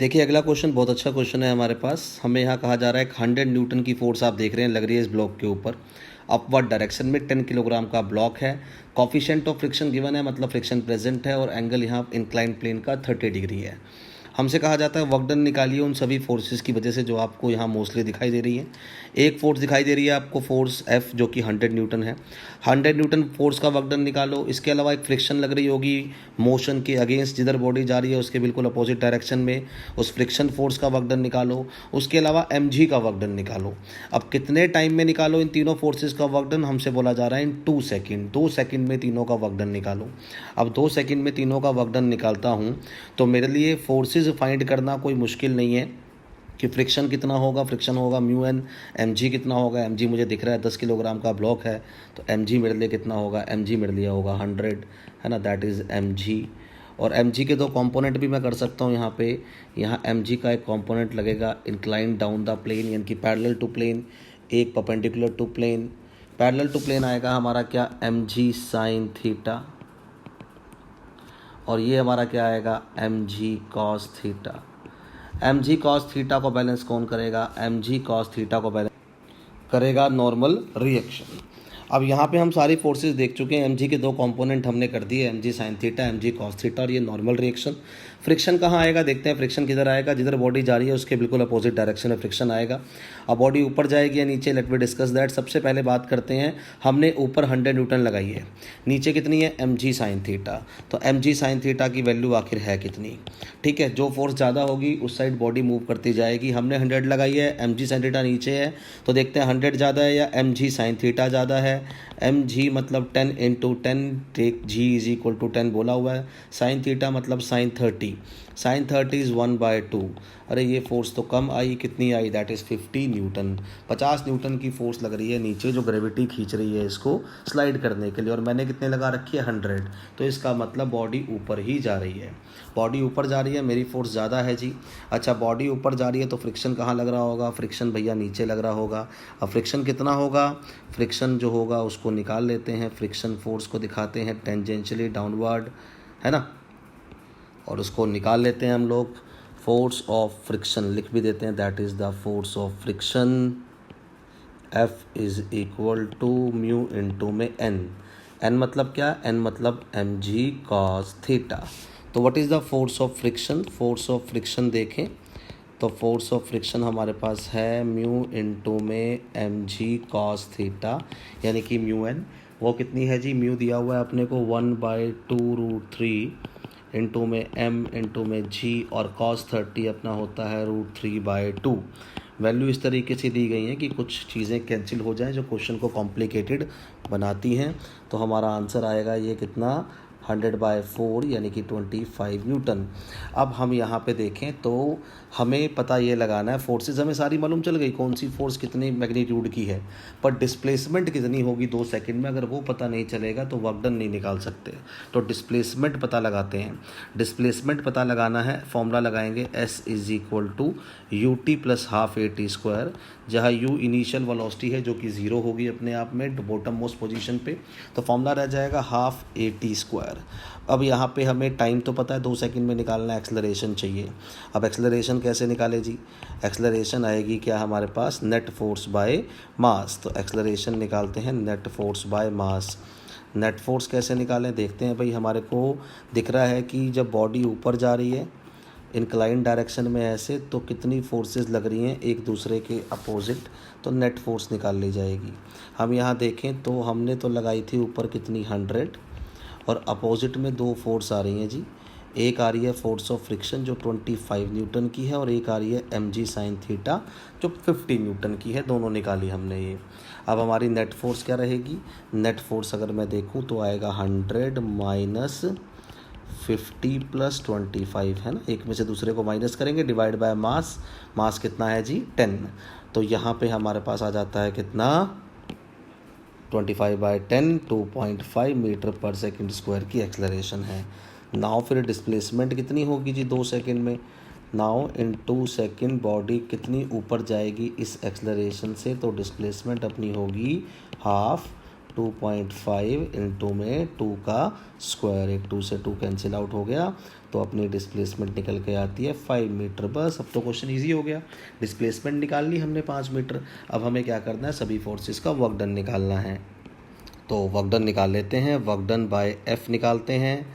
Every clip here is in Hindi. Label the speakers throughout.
Speaker 1: देखिए अगला क्वेश्चन बहुत अच्छा क्वेश्चन है हमारे पास। हमें यहाँ कहा जा रहा है 100 न्यूटन की फोर्स आप देख रहे हैं लग रही है इस ब्लॉक के ऊपर अपवर्ड डायरेक्शन में 10 किलोग्राम का ब्लॉक है। कॉफिशिएंट ऑफ फ्रिक्शन गिवन है, मतलब फ्रिक्शन प्रेजेंट है, और एंगल यहाँ इंक्लाइंड प्लेन का 30 डिग्री है। हमसे कहा जाता है वर्क डन निकालिए उन सभी फोर्सेस की वजह से जो आपको यहाँ मोस्टली दिखाई दे रही है। एक फोर्स दिखाई दे रही है आपको, फोर्स एफ, जो कि 100 न्यूटन है। 100 न्यूटन फोर्स का वर्क डन निकालो। इसके अलावा एक फ्रिक्शन लग रही होगी मोशन के अगेंस्ट, जिधर बॉडी जा रही है उसके बिल्कुल अपोजिट डायरेक्शन में, उस फ्रिक्शन फोर्स का वर्क डन निकालो। उसके अलावा एम का वर्क डन निकालो। अब कितने टाइम में निकालो इन तीनों फोर्सेस का वर्क डन, हमसे बोला जा रहा है इन 2 सेकेंड। 2 सेकेंड में तीनों का वर्क डन निकालो। अब 2 सेकेंड में तीनों का वर्क डन निकालता हूँ तो मेरे लिए फोर्सेस फाइंड करना कोई मुश्किल नहीं है कि फ्रिक्शन कितना होगा। फ्रिक्शन होगा म्यू एन। एम कितना होगा, एम मुझे दिख रहा है 10 किलोग्राम का ब्लॉक है, तो एम मेरे लिए कितना होगा, एम मेरे लिए होगा 100, है ना, दैट इज़ एम। और एम के दो कंपोनेंट भी मैं कर सकता हूँ यहाँ पे। यहाँ एम का एक कंपोनेंट लगेगा इंक्लाइन डाउन द प्लेन, यानी कि पैरेलल टू प्लेन, एक perpendicular to plane. Parallel to plane आएगा हमारा क्या, एम साइन थीटा, और ये हमारा क्या आएगा, m cos theta. M cos theta को बैलेंस कौन करेगा, एम कॉस थीटा को बैलेंस करेगा नॉर्मल रिएक्शन। अब यहाँ पे हम सारी फोर्सेस देख चुके हैं। एम के दो कंपोनेंट हमने कर दिए, m sine theta, m cos theta, और ये नॉर्मल रिएक्शन। फ्रिक्शन कहाँ आएगा, देखते हैं फ्रिक्शन किधर आएगा। जिधर बॉडी जा रही है उसके बिल्कुल अपोजिट डायरेक्शन में फ्रिक्शन आएगा। अब बॉडी ऊपर जाएगी या नीचे, लेट वी डिस्कस दैट। सबसे पहले बात करते हैं, हमने ऊपर 100 न्यूटन लगाई है, नीचे कितनी है, एम साइन थीटा। तो एम साइन थीटा की वैल्यू आखिर है कितनी, ठीक है। जो फोर्स ज़्यादा होगी उस साइड बॉडी मूव करती जाएगी। हमने 100 लगाई है, एम साइन थीटा नीचे है, तो देखते हैं 100 ज़्यादा है या एम साइन थीटा ज़्यादा है। एम मतलब 10 into 10, take g is equal to 10 बोला हुआ है। साइन थीटा मतलब साइन 30, साइन 30 इज़ 1/2। अरे ये फोर्स तो कम आई, कितनी आई, दैट इज़ 50 न्यूटन। 50 न्यूटन की फोर्स लग रही है नीचे, जो ग्रेविटी खींच रही है इसको स्लाइड करने के लिए, और मैंने कितने लगा रखी है, 100। तो इसका मतलब बॉडी ऊपर ही जा रही है। बॉडी ऊपर जा रही है, मेरी फोर्स ज़्यादा है जी। अच्छा, बॉडी ऊपर जा रही है तो फ्रिक्शन कहाँ लग रहा होगा, फ्रिक्शन भैया नीचे लग रहा होगा। अब फ्रिक्शन कितना होगा, फ्रिक्शन जो होगा उसको निकाल लेते हैं। फ्रिक्शन फोर्स को दिखाते हैं टेंजेंशियली डाउनवर्ड, है ना, और उसको निकाल लेते हैं हम लोग। फोर्स ऑफ फ्रिक्शन लिख भी देते हैं, that is the force of friction, f is equal to mu into में एन। एन मतलब क्या, एन मतलब एम कॉस थीटा। तो what is the force of friction, force of friction देखें तो फोर्स ऑफ फ्रिक्शन हमारे पास है म्यू इंटू में एम कॉस थीटा, यानी कि म्यू एन। वो कितनी है जी, म्यू दिया हुआ है अपने को 1/2√3 इंटू में एम इंटू में जी, और cos 30 अपना होता है √3/2। वैल्यू इस तरीके से दी गई हैं कि कुछ चीज़ें कैंसिल हो जाएं जो क्वेश्चन को कॉम्प्लिकेटेड बनाती हैं। तो हमारा आंसर आएगा ये कितना, 100/4 यानी कि 25 न्यूटन। अब हम यहाँ पे देखें तो हमें पता ये लगाना है, फोर्सेस हमें सारी मालूम चल गई कौन सी फोर्स कितनी मैग्नीट्यूड की है, पर डिस्प्लेसमेंट कितनी होगी 2 सेकंड में, अगर वो पता नहीं चलेगा तो वर्क डन नहीं निकाल सकते। तो डिस्प्लेसमेंट पता लगाते हैं। डिस्प्लेसमेंट पता लगाना है, फॉर्मूला लगाएंगे S is equal to u t plus half AT², जहाँ u इनिशियल वेलोसिटी है जो कि 0 होगी अपने आप में बॉटम मोस्ट पोजीशन पे, तो फॉर्मूला रह जाएगा हाफ AT²। अब यहाँ पे हमें टाइम तो पता है 2 सेकंड में निकालना है, एक्सेलरेशन चाहिए। अब एक्सेलरेशन कैसे निकाले जी, एक्सेलरेशन आएगी क्या हमारे पास, नेट फोर्स बाय मास। तो एक्सेलरेशन निकालते हैं net force by mass. Net force कैसे निकालें, देखते हैं भाई। हमारे को दिख रहा है कि जब बॉडी ऊपर जा रही है इंक्लाइन डायरेक्शन में ऐसे, तो कितनी फोर्सेस लग रही हैं एक दूसरे के अपोजिट, तो नेट फोर्स निकाल ली जाएगी। हम यहाँ देखें तो हमने तो लगाई थी ऊपर कितनी, 100, और अपोजिट में 2 फोर्स आ रही हैं जी। एक आ रही है फोर्स ऑफ फ्रिक्शन जो 25 न्यूटन की है, और एक आ रही है एम साइन थीटा जो 50 न्यूटन की है। दोनों निकाली हमने ये। अब हमारी नेट फोर्स क्या रहेगी, नेट फोर्स अगर मैं देखूं तो आएगा 100 माइनस 50 प्लस 25, है ना, एक में से दूसरे को माइनस करेंगे, डिवाइड बाय मास। मास कितना है जी, 10। तो यहाँ पे हमारे पास आ जाता है कितना, 25/10, 2.5 मीटर पर सेकंड स्क्वायर की एक्सेलरेशन है। नाउ फिर डिस्प्लेसमेंट कितनी होगी जी 2 सेकंड में, नाउ इन 2 सेकंड बॉडी कितनी ऊपर जाएगी इस एक्सेलरेशन से, तो डिस्प्लेसमेंट अपनी होगी हाफ 2.5 इंटू में 2 का स्क्वायर, एक 2 से 2 कैंसिल आउट हो गया, तो अपनी डिस्प्लेसमेंट निकल के आती है 5 मीटर। बस अब तो क्वेश्चन इजी हो गया, डिस्प्लेसमेंट निकाल ली हमने 5 मीटर। अब हमें क्या करना है, सभी फोर्सेस का वर्क डन निकालना है। तो वर्क डन निकाल लेते हैं, वर्क डन बाय एफ निकालते हैं,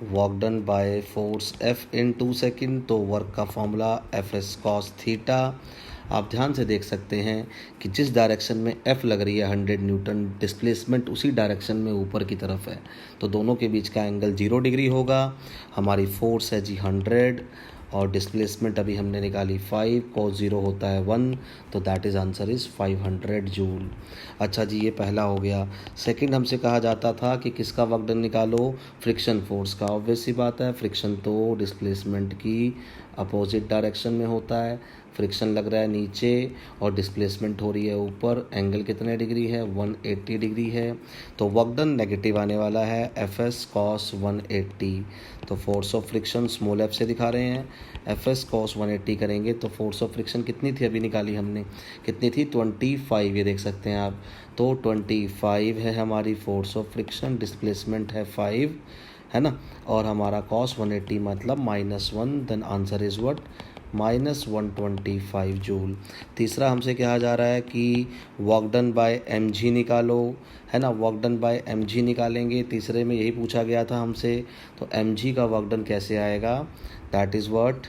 Speaker 1: work done by force F in 2 second. तो वर्क का formula F S cos theta. आप ध्यान से देख सकते हैं कि जिस डायरेक्शन में एफ लग रही है 100 न्यूटन, डिस्प्लेसमेंट उसी डायरेक्शन में ऊपर की तरफ है, तो दोनों के बीच का एंगल 0 डिग्री होगा। हमारी फोर्स है जी 100 और डिस्प्लेसमेंट अभी हमने निकाली 5, cos 0 होता है 1, तो that is answer is 500 joule. अच्छा जी, ये पहला हो गया। सेकंड हमसे कहा जाता था कि किसका वर्क डन निकालो, फ्रिक्शन फोर्स का। ऑब्वियस सी बात है, फ्रिक्शन तो डिस्प्लेसमेंट की अपोजिट डायरेक्शन में होता है। फ्रिक्शन लग रहा है नीचे और डिस्प्लेसमेंट हो रही है ऊपर, एंगल कितने डिग्री है, 180 डिग्री है। तो वर्क डन नेगेटिव आने वाला है, एफ एस कॉस 180। तो force of friction small F से दिखा रहे हैं, एफ एस कॉस 180 करेंगे तो फोर्स ऑफ फ्रिक्शन कितनी थी, अभी निकाली हमने, कितनी थी 25, ये देख सकते हैं आप। तो 25 है हमारी फोर्स ऑफ फ्रिक्शन, डिस्प्लेसमेंट है 5, है ना, और हमारा कॉस 180 मतलब -1, then answer is what, -125 joule. तीसरा हमसे कहा जा रहा है कि work done by m g निकालो, है ना, work done by m g निकालेंगे। तीसरे में यही पूछा गया था हमसे, तो एम जी का वर्क डन कैसे आएगा, that is what,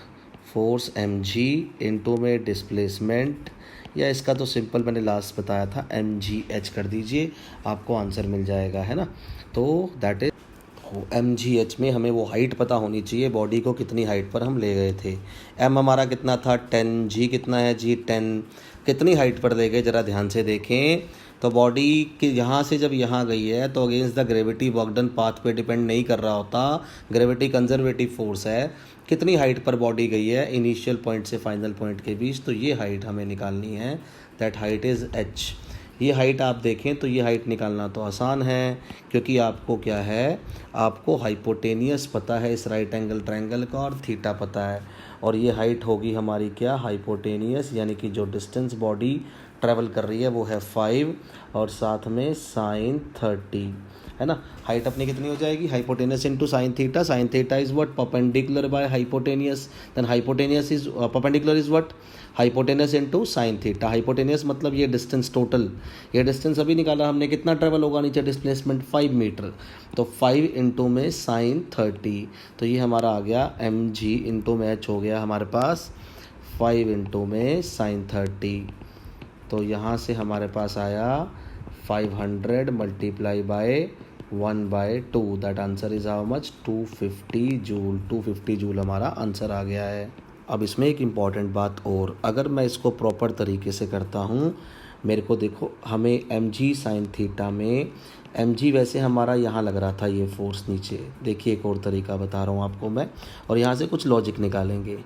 Speaker 1: force m g into में डिस्प्लेसमेंट, या इसका तो सिंपल मैंने लास्ट बताया था, एम जी एच कर दीजिए, आपको आंसर मिल जाएगा, है ना। तो that is m g h में हमें वो हाइट पता होनी चाहिए, बॉडी को कितनी हाइट पर हम ले गए थे। एम हमारा कितना था 10, जी कितना है जी 10, कितनी हाइट पर ले गए ज़रा ध्यान से देखें। तो बॉडी के यहाँ से जब यहाँ गई है तो against the gravity work done path पे डिपेंड नहीं कर रहा होता, ग्रेविटी कंजर्वेटिव फोर्स है। कितनी हाइट पर बॉडी गई है इनिशियल पॉइंट से फाइनल पॉइंट के बीच, तो ये हाइट हमें निकालनी है, दैट हाइट इज़ एच। ये हाइट आप देखें तो ये हाइट निकालना तो आसान है, क्योंकि आपको क्या है, आपको हाइपोटेनियस पता है इस राइट एंगल ट्रायंगल का और थीटा पता है, और ये हाइट होगी हमारी क्या, हाइपोटेनियस, यानी कि जो डिस्टेंस बॉडी ट्रैवल कर रही है वो है 5 और साथ में साइन 30, है ना। हाइट अपनी कितनी हो जाएगी, hypotenuse into sine theta is what, perpendicular by hypotenuse, then hypotenuse is perpendicular is what, hypotenuse into sine theta. Hypotenuse मतलब ये डिस्टेंस टोटल, ये डिस्टेंस अभी निकाला हमने, कितना ट्रेवल होगा नीचे, डिस्प्लेसमेंट 5 मीटर, तो 5 इंटू में साइन 30, तो ये हमारा आ गया एम जी इंटू में एच हो गया हमारे पास 5 इंटू में साइन 30। तो यहाँ से हमारे पास आया 500 multiply by 1/2, that answer is how much, 250 joule. 250 joule हमारा आंसर आ गया है। अब इसमें एक इम्पॉर्टेंट बात और, अगर मैं इसको प्रॉपर तरीके से करता हूँ, मेरे को देखो, हमें एम जी साइन थीटा में एम जी वैसे हमारा यहाँ लग रहा था ये फोर्स नीचे, देखिए एक और तरीका बता रहा हूँ आपको मैं, और यहाँ से कुछ लॉजिक निकालेंगे।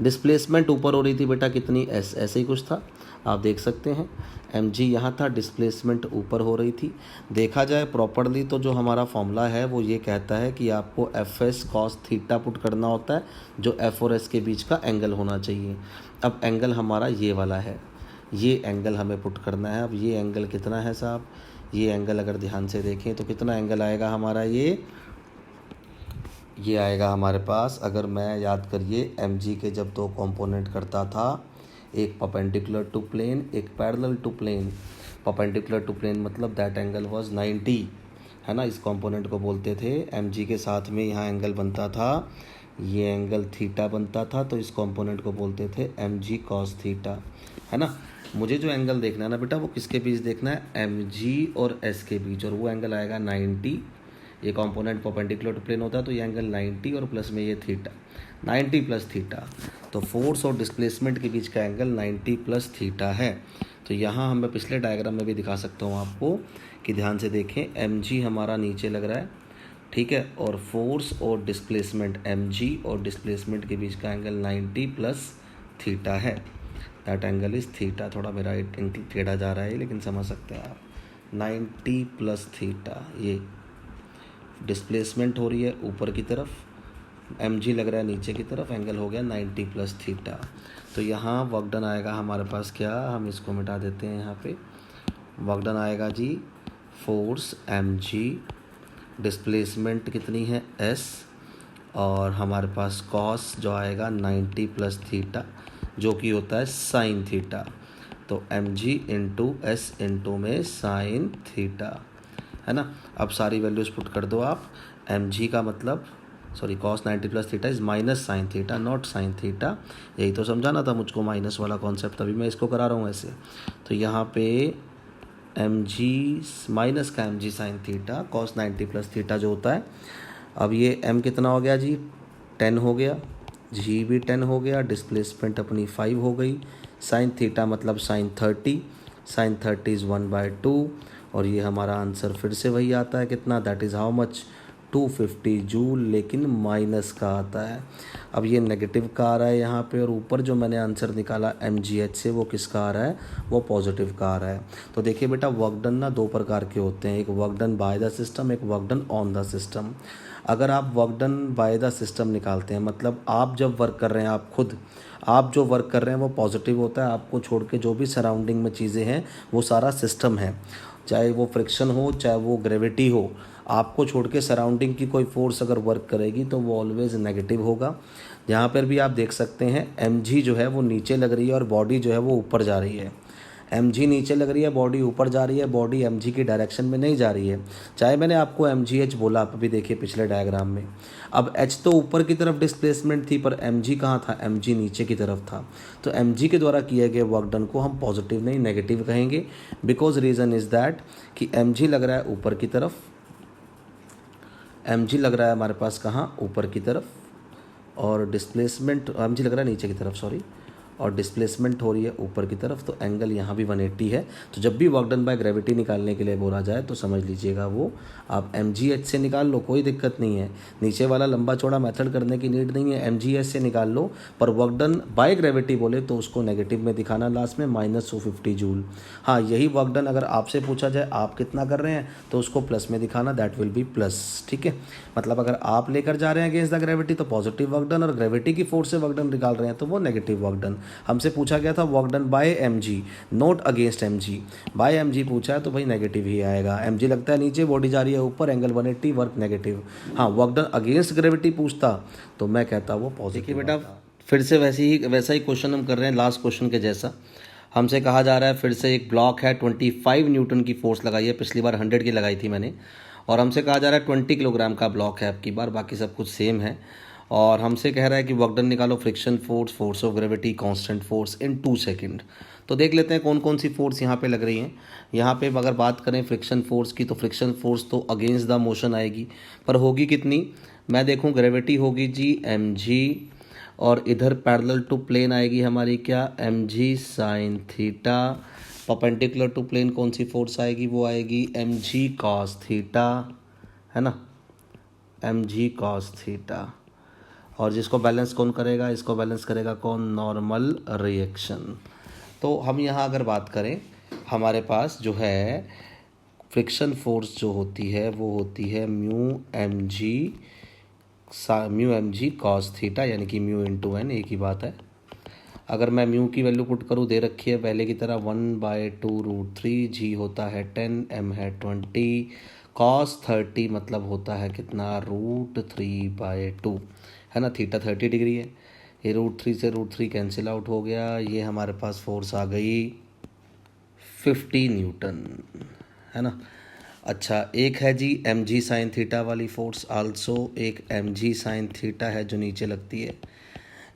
Speaker 1: डिस्प्लेसमेंट ऊपर हो रही थी बेटा कितनी, एस, ऐसे ही कुछ था, आप देख सकते हैं एम जी यहाँ था, डिस्प्लेसमेंट ऊपर हो रही थी। देखा जाए प्रॉपरली तो जो हमारा फॉर्मूला है वो ये कहता है कि आपको F S cos theta put करना होता है, जो एफ और एस के बीच का एंगल होना चाहिए। अब एंगल हमारा ये वाला है, ये एंगल हमें पुट करना है। अब ये एंगल कितना है साहब, ये एंगल अगर ध्यान से देखें तो कितना एंगल आएगा हमारा, ये आएगा हमारे पास, अगर मैं याद करिए एम जी के जब दो कंपोनेंट करता था, एक परपेंडिकुलर टू प्लेन, एक parallel to plane. Perpendicular to plane मतलब दैट एंगल वाज 90, है ना, इस कंपोनेंट को बोलते थे। एम जी के साथ में यहाँ एंगल बनता था, ये एंगल थीटा बनता था, तो इस कंपोनेंट को बोलते थे एम जी कॉस थीटा, है ना। मुझे जो एंगल देखना है ना बेटा, वो किसके बीच देखना है, एम जी और एस के बीच, और वो एंगल आएगा 90। ये कंपोनेंट परपेंडिकुलर टू प्लेन होता है तो ये एंगल 90 और प्लस में ये थीटा, 90 प्लस थीटा, तो फोर्स और डिस्प्लेसमेंट के बीच का एंगल 90 प्लस थीटा है। तो यहाँ हम मैं पिछले डायग्राम में भी दिखा सकता हूँ आपको कि ध्यान से देखें, एम जी हमारा नीचे लग रहा है, ठीक है, और फोर्स और डिस्प्लेसमेंट एम जी और डिस्प्लेसमेंट के बीच का एंगल 90 प्लस थीटा है, दैट एंगल इज़ थीटा। थोड़ा मेरा एंगल टेढ़ा जा रहा है लेकिन समझ सकते हैं आप, 90 प्लस थीटा, ये डिस्प्लेसमेंट हो रही है ऊपर की तरफ, एम जी लग रहा है नीचे की तरफ, एंगल हो गया 90 प्लस थीटा। तो यहाँ वर्क डन आएगा हमारे पास क्या, हम इसको मिटा देते हैं, यहाँ पे वर्क डन आएगा जी फोर्स mg, डिस्प्लेसमेंट कितनी है s, और हमारे पास कॉस जो आएगा 90 प्लस थीटा जो कि होता है साइन थीटा। तो mg इंटू एस इंटू में साइन थीटा, है ना। अब सारी वैल्यूज़ पुट कर दो आप। mg का मतलब sorry cos 90 plus theta is minus sine theta, not sine theta. यही तो समझाना था मुझको माइनस वाला कॉन्सेप्ट, तभी मैं इसको करा रहा हूँ ऐसे। तो यहाँ पे mg माइनस का mg sine theta cos 90 plus theta जो होता है। अब ये m कितना हो गया जी, 10 हो गया, g भी 10 हो गया, डिस्प्लेसमेंट अपनी 5 हो गई, साइन थीटा मतलब साइन 30, साइन 30 इज़ 1/2, और ये हमारा आंसर फिर से वही आता है कितना, that is how much, 250 joule, लेकिन माइनस का आता है। अब ये नेगेटिव का आ रहा है यहाँ पे, और ऊपर जो मैंने आंसर निकाला mgh से वो किसका आ रहा है, वो पॉजिटिव का आ रहा है। तो देखिए बेटा वर्क डन ना दो प्रकार के होते हैं, एक work done by the system, एक work done on the system. अगर आप work done by the system निकालते हैं, मतलब आप जब वर्क कर रहे हैं, आप जो वर्क कर रहे हैं वो पॉजिटिव होता है, आपको छोड़ के जो भी सराउंडिंग में चीज़ें हैं वो सारा सिस्टम है, चाहे वो फ्रिक्शन हो चाहे वो ग्रेविटी हो, आपको छोड़ के सराउंडिंग की कोई फोर्स अगर वर्क करेगी तो वो ऑलवेज नेगेटिव होगा। यहाँ पर भी आप देख सकते हैं mg जो है वो नीचे लग रही है और बॉडी जो है वो ऊपर जा रही है। mg नीचे लग रही है, बॉडी ऊपर जा रही है, बॉडी mg की डायरेक्शन में नहीं जा रही है। चाहे मैंने आपको mgh बोला, आप अभी देखिए पिछले डायग्राम में, अब h तो ऊपर की तरफ डिस्प्लेसमेंट थी पर mg कहाँ था, mg नीचे की तरफ था। तो mg के द्वारा किए गए वर्क डन को हम पॉजिटिव नहीं नेगेटिव कहेंगे, बिकॉज रीज़न इज़ दैट कि mg लग रहा है ऊपर की तरफ, mg लग रहा है हमारे पास कहाँ, ऊपर की तरफ, और डिस्प्लेसमेंट mg लग रहा है नीचे की तरफ सॉरी, और डिस्प्लेसमेंट हो रही है ऊपर की तरफ, तो एंगल यहाँ भी 180 है। तो जब भी वर्क डन बाय ग्रेविटी निकालने के लिए बोला जाए तो समझ लीजिएगा वो आप mgh से निकाल लो, कोई दिक्कत नहीं है, नीचे वाला लंबा चौड़ा मेथड करने की नीड नहीं है, mgh से निकाल लो। पर वर्क डन बाय ग्रेविटी बोले तो उसको नेगेटिव में दिखाना लास्ट में, -250 जूल। हाँ, यही वर्क डन अगर आपसे पूछा जाए आप कितना कर रहे हैं तो उसको प्लस में दिखाना, दैट विल बी प्लस, ठीक है। मतलब अगर आप लेकर जा रहे हैं अगेंस्ट द ग्रेविटी तो पॉजिटिव वर्क डन, और ग्रेविटी की फोर्स से वर्क डन निकाल रहे हैं तो वो नेगेटिव वर्क डन। हमसे पूछा गया था work done by mg, not against mg, by mg पूछा है तो भाई नेगेटिव ही आएगा। mg लगता है नीचे, बॉडी जा रही है ऊपर, एंगल 180, वर्क नेगेटिव। हाँ, वर्क डन अगेंस्ट ग्रेविटी पूछता तो मैं कहता वो पॉजिटिव। देखिए बेटा फिर से वैसा ही क्वेश्चन हम कर रहे हैं लास्ट क्वेश्चन के जैसा। हमसे कहा जा रहा है फिर से एक ब्लॉक है, 25 न्यूटन की फोर्स लगाई है, पिछली बार 100 की लगाई थी मैंने, और हमसे कहा जा रहा है 20 किलोग्राम का ब्लॉक है आपकी बार, बाकी सब कुछ सेम है। और हमसे कह रहा है कि वर्क डन निकालो, friction force, force of gravity, constant force in 2 second. तो देख लेते हैं कौन कौन सी फोर्स यहाँ पे लग रही हैं। यहाँ पे अगर बात करें फ्रिक्शन फोर्स की तो फ्रिक्शन फोर्स तो अगेंस्ट द मोशन आएगी, पर होगी कितनी, मैं देखूँ ग्रेविटी होगी जी mg, और इधर पैरेलल टू प्लेन आएगी हमारी क्या, mg sine theta, perpendicular to plane कौन सी फोर्स आएगी, वो आएगी mg कॉस थीटा, है ना, mg कॉस थीटा। और जिसको बैलेंस कौन करेगा, इसको बैलेंस करेगा कौन, नॉर्मल रिएक्शन। तो हम यहाँ अगर बात करें, हमारे पास जो है फ्रिक्शन फोर्स जो होती है वो होती है mu M g cos theta, यानी कि म्यू इंटू एन, एक ही बात है। अगर मैं म्यू की वैल्यू पुट करूँ, दे रखी है पहले की तरह 1/2√3, जी होता है 10, m है 20, cos 30 मतलब होता है कितना, √3/2, है ना, थीटा 30 डिग्री है, ये √3 से √3 कैंसिल आउट हो गया, ये हमारे पास फोर्स आ गई 50 न्यूटन, है ना। अच्छा, एक है जी mg साइन थीटा वाली फोर्स, आल्सो एक mg साइन थीटा है जो नीचे लगती है,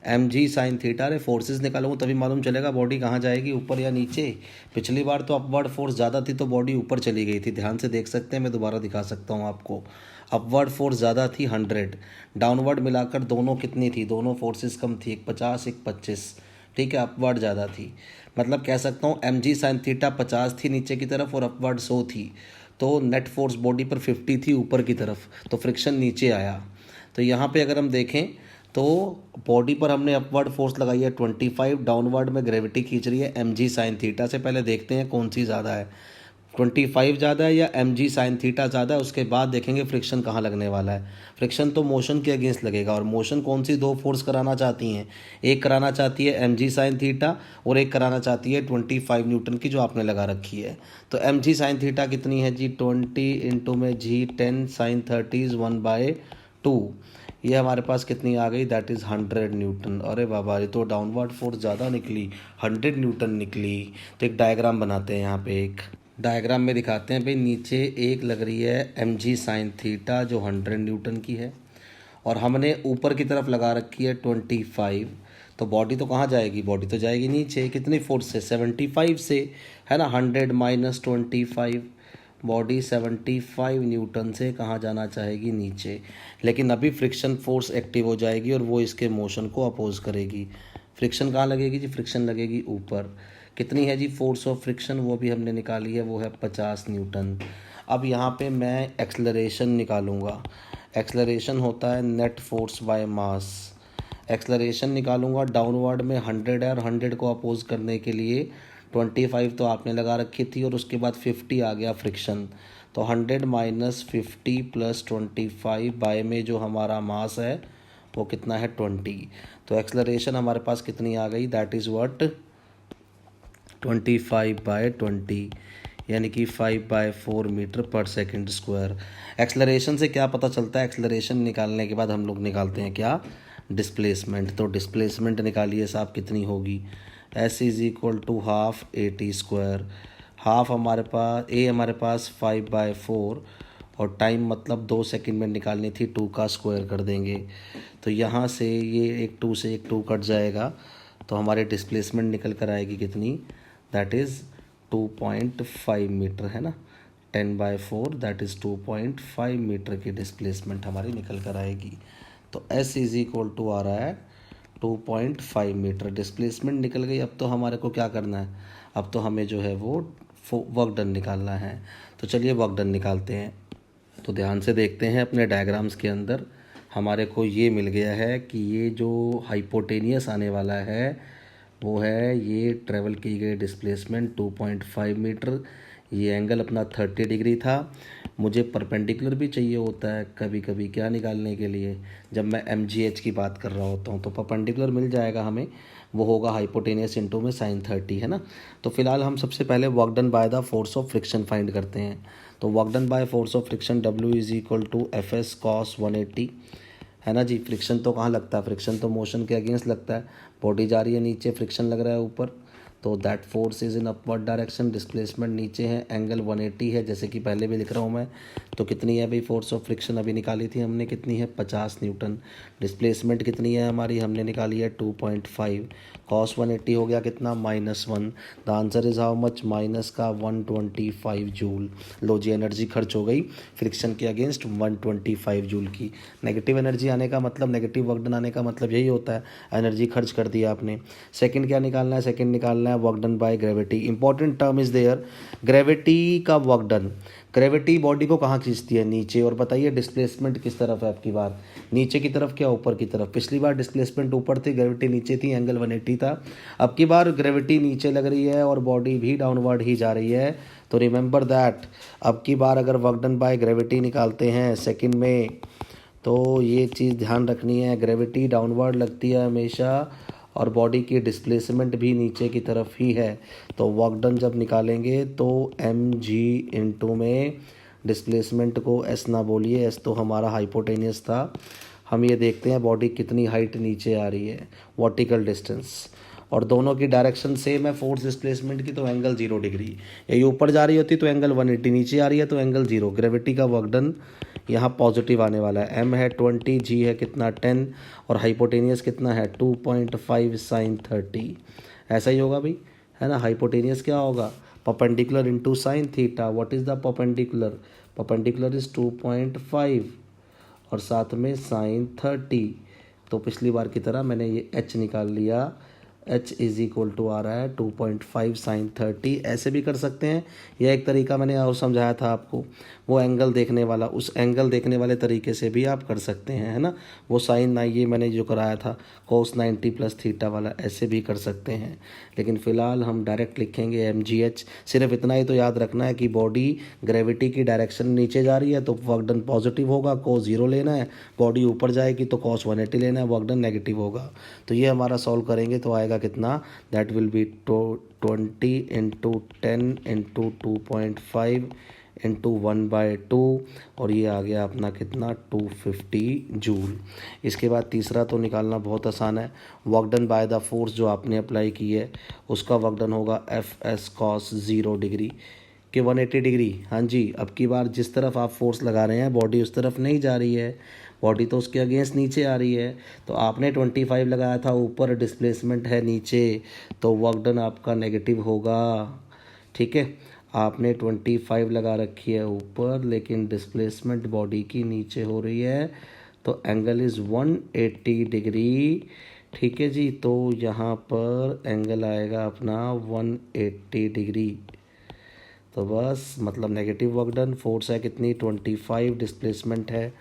Speaker 1: mg साइन थीटा। अरे फोर्सेस निकालूंगा तभी मालूम चलेगा बॉडी कहाँ जाएगी, ऊपर या नीचे। पिछली बार तो अपवर्ड फोर्स ज़्यादा थी तो बॉडी ऊपर चली गई थी, ध्यान से देख सकते हैं, मैं दोबारा दिखा सकता हूँ आपको। अपवर्ड फोर्स ज़्यादा थी 100, डाउनवर्ड मिलाकर दोनों कितनी थी, दोनों फोर्सेस कम थी, एक 50 एक 25, ठीक है, अपवर्ड ज़्यादा थी। मतलब कह सकता हूँ mg साइन थीटा 50 थी नीचे की तरफ और अपवर्ड 100 थी, तो नेट फोर्स बॉडी पर 50 थी ऊपर की तरफ, तो फ्रिक्शन नीचे आया। तो यहाँ पे अगर हम देखें तो बॉडी पर हमने अपवर्ड फोर्स लगाई है 25, डाउनवर्ड में ग्रेविटी खींच रही है mg साइन थीटा से। पहले देखते हैं कौन सी ज़्यादा है, 25 ज़्यादा है या mg साइन थीटा ज़्यादा है, उसके बाद देखेंगे फ्रिक्शन कहाँ लगने वाला है। फ्रिक्शन तो मोशन के अगेंस्ट लगेगा, और मोशन कौन सी दो फोर्स कराना चाहती हैं, एक कराना चाहती है mg साइन थीटा और एक कराना चाहती है 25 न्यूटन की जो आपने लगा रखी है। तो mg साइन थीटा कितनी है जी, 20 इंटू में जी 10 साइन 30 इज़ 1/2। ये हमारे पास कितनी आ गई, दैट इज़ 100 न्यूटन। अरे बाबा, ये तो डाउनवर्ड फोर्स ज़्यादा निकली, 100 न्यूटन निकली। तो एक डायग्राम बनाते हैं, यहाँ पे एक डायग्राम में दिखाते हैं भाई। नीचे एक लग रही है mg साइन थीटा जो 100 न्यूटन की है, और हमने ऊपर की तरफ लगा रखी है 25। तो बॉडी तो कहाँ जाएगी, बॉडी तो जाएगी नीचे, कितनी फोर्स से, 75 से, है ना। 100 माइनस 25, बॉडी 75 न्यूटन से कहाँ जाना चाहेगी, नीचे। लेकिन अभी फ्रिक्शन फोर्स एक्टिव हो जाएगी और वो इसके मोशन को अपोज करेगी। फ्रिक्शन कहाँ लगेगी जी, फ्रिक्शन लगेगी ऊपर। कितनी है जी फोर्स ऑफ फ्रिक्शन, वो भी हमने निकाली है, वो है 50 न्यूटन। अब यहाँ पे मैं एक्सलरेशन निकालूंगा। एक्सलरेशन होता है net force by mass. Acceleration निकालूंगा, डाउनवर्ड में 100 है और 100 को अपोज करने के लिए 25 तो आपने लगा रखी थी, और उसके बाद 50 आ गया फ्रिक्शन। तो 100 माइनस 50 प्लस 25 बाय में जो हमारा मास है वो कितना है, 20। तो एक्सलरेशन हमारे पास कितनी आ गई, दैट इज़ व्हाट, 25/20, यानी कि 5/4 मीटर पर सेकंड स्क्वायर। एक्सलरेशन से क्या पता चलता है, एक्सलरेशन निकालने के बाद हम लोग निकालते हैं क्या, डिस्प्लेसमेंट। तो डिस्प्लेसमेंट निकालिए साहब, कितनी होगी, s is equal to half AT²। Half हमारे पास, ए हमारे पास 5/4, और टाइम मतलब 2 सेकंड में निकालनी थी, 2 का स्क्वायर कर देंगे। तो यहाँ से ये एक 2 से एक 2 कट जाएगा, तो हमारे डिस्प्लेसमेंट निकल कर आएगी कितनी, दैट इज़ 2.5 मीटर, है ना। 10/4 दैट इज़ 2.5 मीटर की डिस्प्लेसमेंट हमारी निकल कर आएगी। तो s इज़ इक्वल टू आ रहा है 2.5 मीटर, डिस्प्लेसमेंट निकल गई। अब तो हमारे को क्या करना है, अब तो हमें जो है वो वर्क डन निकालना है। तो चलिए वर्क डन निकालते हैं। तो ध्यान से देखते हैं अपने डायग्राम्स के अंदर, हमारे को ये मिल गया है कि ये जो हाइपोटेनियस आने वाला है वो है ये ट्रेवल की गई डिस्प्लेसमेंट 2.5 मीटर। ये एंगल अपना 30 डिग्री था। मुझे परपेंडिकुलर भी चाहिए होता है कभी कभी, क्या निकालने के लिए, जब मैं MGH की बात कर रहा होता हूँ, तो परपेंडिकुलर मिल जाएगा हमें, वो होगा हाइपोटेनियस इंटू में साइन 30, है ना। तो फिलहाल हम सबसे पहले work done by the force of friction find करते हैं। तो work done by force of friction W is equal to FS cos 180, है ना जी। फ्रिक्शन तो कहाँ लगता है, फ्रिक्शन तो मोशन के अगेंस्ट लगता है। बॉडी जा रही है नीचे, फ्रिक्शन लग रहा है ऊपर, तो that force is in upward direction. Displacement नीचे है, एंगल 180 है, जैसे कि पहले भी लिख रहा हूँ मैं। तो कितनी है भाई फोर्स ऑफ फ्रिक्शन, अभी निकाली थी हमने, कितनी है, 50 न्यूटन। डिस्प्लेसमेंट कितनी है हमारी, हमने निकाली है 2.5। कॉस 180 हो गया कितना, -1। The answer is how much, minus का 125 जूल। लो जी, एनर्जी खर्च हो गई फ्रिक्शन के अगेंस्ट 125 जूल की। नेगेटिव एनर्जी आने का मतलब, नेगेटिव वर्क डन आने का मतलब यही होता है, एनर्जी खर्च कर दिया आपने। सेकंड क्या निकालना है, सेकंड निकालना है work done by gravity. Important term is there, gravity का वर्क डन। ग्रेविटी बॉडी को कहाँ खींचती है, नीचे। और बताइए डिस्प्लेसमेंट किस तरफ है आपकी बार, नीचे की तरफ क्या ऊपर की तरफ। पिछली बार डिस्प्लेसमेंट ऊपर थी, ग्रेविटी नीचे थी, एंगल 180 था। अब की बार ग्रेविटी नीचे लग रही है और बॉडी भी डाउनवर्ड ही जा रही है। तो रिमेंबर दैट, अब की बार अगर वर्क डन बाय ग्रेविटी निकालते हैं सेकंड में, तो ये चीज़ ध्यान रखनी है, ग्रेविटी डाउनवर्ड लगती है हमेशा, और बॉडी की डिस्प्लेसमेंट भी नीचे की तरफ ही है। तो वर्क डन जब निकालेंगे तो mg इंटू में डिस्प्लेसमेंट को s ना बोलिए, s तो हमारा हाइपोटेनियस था। हम ये देखते हैं बॉडी कितनी हाइट नीचे आ रही है, वर्टिकल डिस्टेंस, और दोनों की डायरेक्शन सेम है फोर्स डिस्प्लेसमेंट की, तो एंगल 0 डिग्री। यही ऊपर जा रही होती तो एंगल 180, नीचे आ रही है तो एंगल 0। ग्रेविटी का वर्क डन यहाँ पॉजिटिव आने वाला है। m है 20, g है कितना 10, और हाइपोटेनियस कितना है 2.5 साइन 30। ऐसा ही होगा भाई, है ना। हाइपोटेनियस क्या होगा, perpendicular into sine theta. What is the perpendicular, perpendicular is 2.5 और साथ में साइन 30। तो पिछली बार की तरह मैंने ये h निकाल लिया, H इज इक्वल टू आ रहा है 2.5 साइन 30। ऐसे भी कर सकते हैं, यह एक तरीका मैंने और समझाया था आपको, वो एंगल देखने वाला, उस एंगल देखने वाले तरीके से भी आप कर सकते हैं, है ना। वो साइन ना, ये मैंने जो कराया था cos 90 प्लस थीटा वाला, ऐसे भी कर सकते हैं। लेकिन फ़िलहाल हम डायरेक्ट लिखेंगे mgh। सिर्फ इतना ही तो याद रखना है कि बॉडी ग्रेविटी की डायरेक्शन नीचे जा रही है तो वर्क डन पॉजिटिव होगा, cos 0 लेना है। बॉडी ऊपर जाएगी तो cos 180 लेना है, वर्क डन नेगेटिव होगा। तो ये हमारा सॉल्व करेंगे तो आएगा कितना, that will B 20 into 10 into 2.5 into 1/2, और ये आ गया अपना कितना 250 जूल। इसके बाद तीसरा तो निकालना बहुत आसान है, work done by the force जो आपने अप्लाई की है उसका वर्क डन होगा Fs cos 0 डिग्री के 180 डिग्री। हाँ जी, अब की बार जिस तरफ आप फोर्स लगा रहे हैं बॉडी उस तरफ नहीं जा रही है, बॉडी तो उसके अगेंस्ट नीचे आ रही है। तो आपने 25 लगाया था ऊपर, डिस्प्लेसमेंट है नीचे, तो वर्क डन आपका नेगेटिव होगा। ठीक है, आपने 25 लगा रखी है ऊपर, लेकिन डिस्प्लेसमेंट बॉडी की नीचे हो रही है, तो एंगल इज़ 180 डिग्री। ठीक है जी, तो यहाँ पर एंगल आएगा अपना 180 डिग्री। तो बस मतलब नेगेटिव वर्क डन, फोर्स है कितनी 25, डिस्प्लेसमेंट है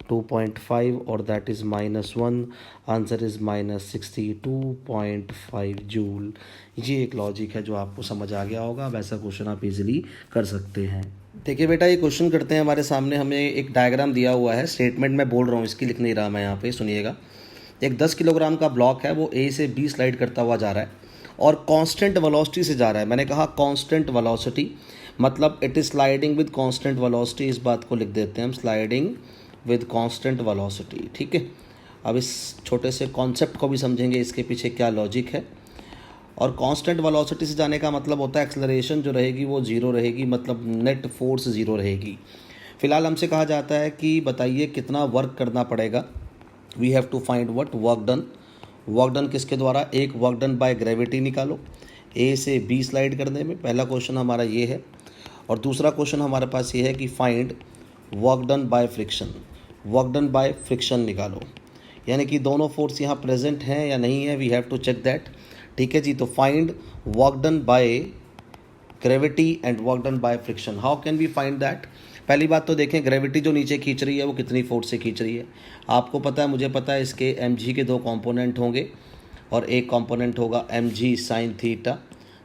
Speaker 1: 2.5 और that is -1, answer is -62.5 joule. ये एक लॉजिक है जो आपको समझ आ गया होगा, वैसा क्वेश्चन आप इजीली कर सकते हैं। देखिए बेटा, ये क्वेश्चन करते हैं, हमारे सामने हमें एक डायग्राम दिया हुआ है, स्टेटमेंट मैं बोल रहा हूँ, इसकी लिख नहीं रहा मैं यहाँ पे, सुनिएगा। एक 10 किलोग्राम का ब्लॉक है, वो ए से बी स्लाइड करता हुआ जा रहा है और कांस्टेंट वेलोसिटी से जा रहा है। मैंने कहा कांस्टेंट वेलोसिटी मतलब it is sliding with constant velocity, इस बात को लिख देते हैं हम, स्लाइडिंग विद कांस्टेंट वेलोसिटी। ठीक है, अब इस छोटे से कॉन्सेप्ट को भी समझेंगे, इसके पीछे क्या लॉजिक है। और कांस्टेंट वेलोसिटी से जाने का मतलब होता है एक्सेलरेशन जो रहेगी वो ज़ीरो रहेगी, मतलब नेट फोर्स ज़ीरो रहेगी। फिलहाल हमसे कहा जाता है कि बताइए कितना वर्क करना पड़ेगा, we have to find what work done. Work done किसके द्वारा, एक वर्क डन बाय ग्रेविटी निकालो ए से बी स्लाइड करने में, पहला क्वेश्चन हमारा ये है। और दूसरा क्वेश्चन हमारे पास ये है कि find work done by friction, work done by friction निकालो, यानी कि दोनों फोर्स यहाँ प्रेजेंट हैं या नहीं है, we have to check that. ठीक है जी, तो find work done by gravity and work done by friction, how can we find that. पहली बात तो देखें, ग्रेविटी जो नीचे खींच रही है वो कितनी फोर्स से खींच रही है, आपको पता है, मुझे पता है, इसके mg के दो कंपोनेंट होंगे और एक कंपोनेंट होगा mg साइन थीटा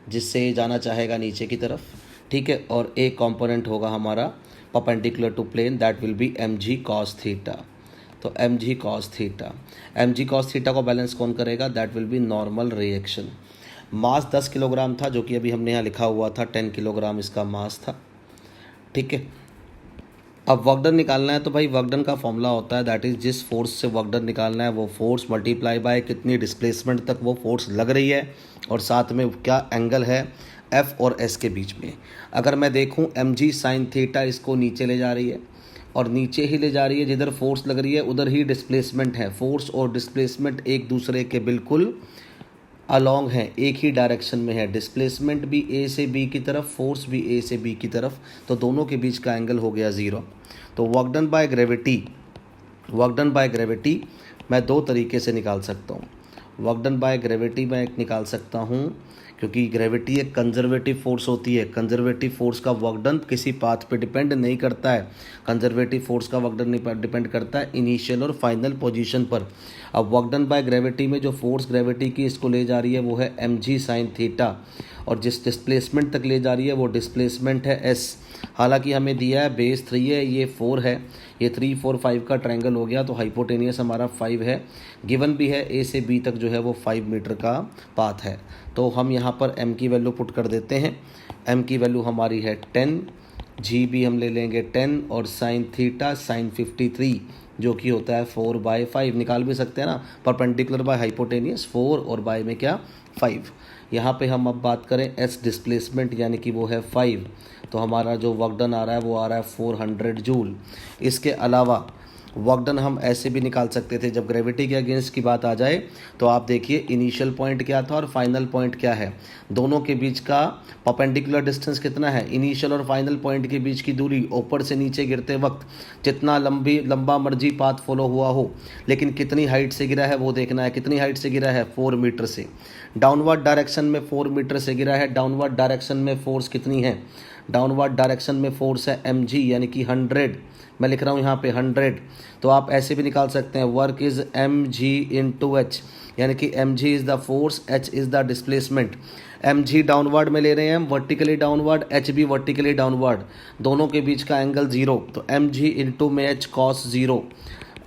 Speaker 1: जिससे जाना चाहेगा नीचे की तरफ। ठीक है, और एक कंपोनेंट होगा हमारा perpendicular to plane, that will be mg cos theta. तो mg cos theta, mg cos theta को बैलेंस कौन करेगा, that will be normal reaction. Mass 10 kilogram था, जो कि अभी हमने यहाँ लिखा हुआ था 10 किलोग्राम इसका मास था। ठीक है, अब वर्क डन निकालना है, तो भाई वर्क डन का फॉर्मूला होता है, दैट इज़ जिस फोर्स से वर्क डन निकालना है वो फोर्स मल्टीप्लाई बाय कितनी डिस्प्लेसमेंट तक वो फोर्स लग रही है, और साथ में क्या एंगल है F और S के बीच में। अगर मैं देखूं mg साइन थीटा इसको नीचे ले जा रही है, और नीचे ही ले जा रही है, जिधर फोर्स लग रही है उधर ही डिस्प्लेसमेंट है। फोर्स और डिस्प्लेसमेंट एक दूसरे के बिल्कुल अलॉन्ग है, एक ही डायरेक्शन में है, डिस्प्लेसमेंट भी ए से बी की तरफ, फोर्स भी ए से बी की तरफ, तो दोनों के बीच का एंगल हो गया 0। तो work done by gravity, work done by gravity मैं दो तरीके से निकाल सकता हूँ। वर्क डन बाय ग्रेविटी मैं एक निकाल सकता हूँ, क्योंकि ग्रेविटी एक कंजर्वेटिव फोर्स होती है, कंजर्वेटिव फोर्स का वर्क डन किसी पाथ पे डिपेंड नहीं करता है, कंजर्वेटिव फोर्स का वर्क डन डिपेंड करता है इनिशियल और फाइनल पोजीशन पर। अब वर्क डन बाय ग्रेविटी में जो फोर्स ग्रेविटी की इसको ले जा रही है वो है mg साइन थीटा, और जिस डिस्प्लेसमेंट तक ले जा रही है वो डिस्प्लेसमेंट है s। हालांकि हमें दिया है बेस 3 है, ये 4 है, ये 3 4 5 का ट्रायंगल हो गया, तो हाइपोटेनियस हमारा 5 है, गिवन भी है a से b तक जो है वो 5 मीटर का पाथ है। तो हम यहाँ पर m की वैल्यू पुट कर देते हैं, m की वैल्यू हमारी है 10, g भी हम ले लेंगे 10, और साइन थीटा साइन 53 जो कि होता है 4/5, निकाल भी सकते हैं ना, परपेंडिकुलर बाय हाइपोटेनियस 4 और बाय में क्या 5। यहाँ पे हम अब बात करें s डिस्प्लेसमेंट यानी कि वो है 5, तो हमारा जो वर्क डन आ रहा है वो आ रहा है 400 जूल। इसके अलावा वर्क डन हम ऐसे भी निकाल सकते थे। जब ग्रेविटी के अगेंस्ट की बात आ जाए तो आप देखिए इनिशियल पॉइंट क्या था और फाइनल पॉइंट क्या है, दोनों के बीच का परपेंडिकुलर डिस्टेंस कितना है, इनिशियल और फाइनल पॉइंट के बीच की दूरी ऊपर से नीचे गिरते वक्त जितना लंबा मर्जी पाथ फॉलो हुआ हो, लेकिन कितनी हाइट से गिरा है वो देखना है। कितनी हाइट से गिरा है, 4 मीटर से। डाउनवर्ड डायरेक्शन में 4 मीटर से गिरा है। डाउनवर्ड डायरेक्शन में फोर्स कितनी है, डाउनवर्ड डायरेक्शन में फोर्स है mg यानी कि 100। मैं लिख रहा हूँ यहाँ पे 100। तो आप ऐसे भी निकाल सकते हैं, work is mg into H, यानी कि mg is the force, h is the displacement. mg downward में ले रहे हैं हम, वर्टिकली डाउनवर्ड, h भी वर्टिकली डाउनवर्ड, दोनों के बीच का एंगल 0। तो mg इंटू में h कॉस 0।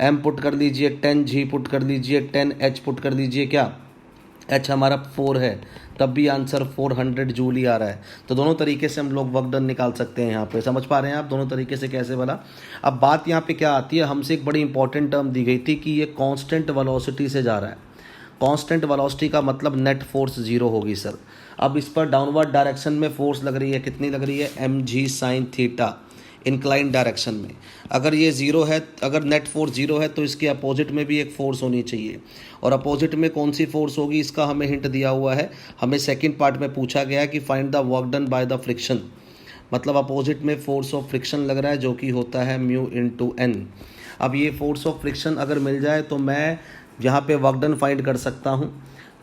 Speaker 1: m पुट कर लीजिए 10, g पुट कर लीजिए 10, h पुट कर लीजिए क्या, h हमारा 4 है, तब भी आंसर 400 जूल ही आ रहा है। तो दोनों तरीके से हम लोग वर्क डन निकाल सकते हैं। यहाँ पे समझ पा रहे हैं आप दोनों तरीके से कैसे बना। अब बात यहाँ पे क्या आती है, हमसे एक बड़ी इंपॉर्टेंट टर्म दी गई थी कि ये कांस्टेंट वेलोसिटी से जा रहा है। कांस्टेंट वेलोसिटी का मतलब नेट फोर्स 0 होगी सर। अब इस पर डाउनवर्ड डायरेक्शन में फोर्स लग रही है, कितनी लग रही है, mg sine theta incline direction में। अगर ये 0 है, अगर नेट फोर्स 0 है तो इसके अपोजिट में भी एक फोर्स होनी चाहिए। और अपोजिट में कौन सी फोर्स होगी, इसका हमें हिंट दिया हुआ है। हमें सेकंड पार्ट में पूछा गया कि find the work done by the friction, मतलब अपोजिट में फोर्स ऑफ फ्रिक्शन लग रहा है जो कि होता है म्यू इंटू एन। अब ये फोर्स ऑफ फ्रिक्शन अगर मिल जाए तो मैं यहाँ पे वर्क डन फाइंड कर सकता हूँ।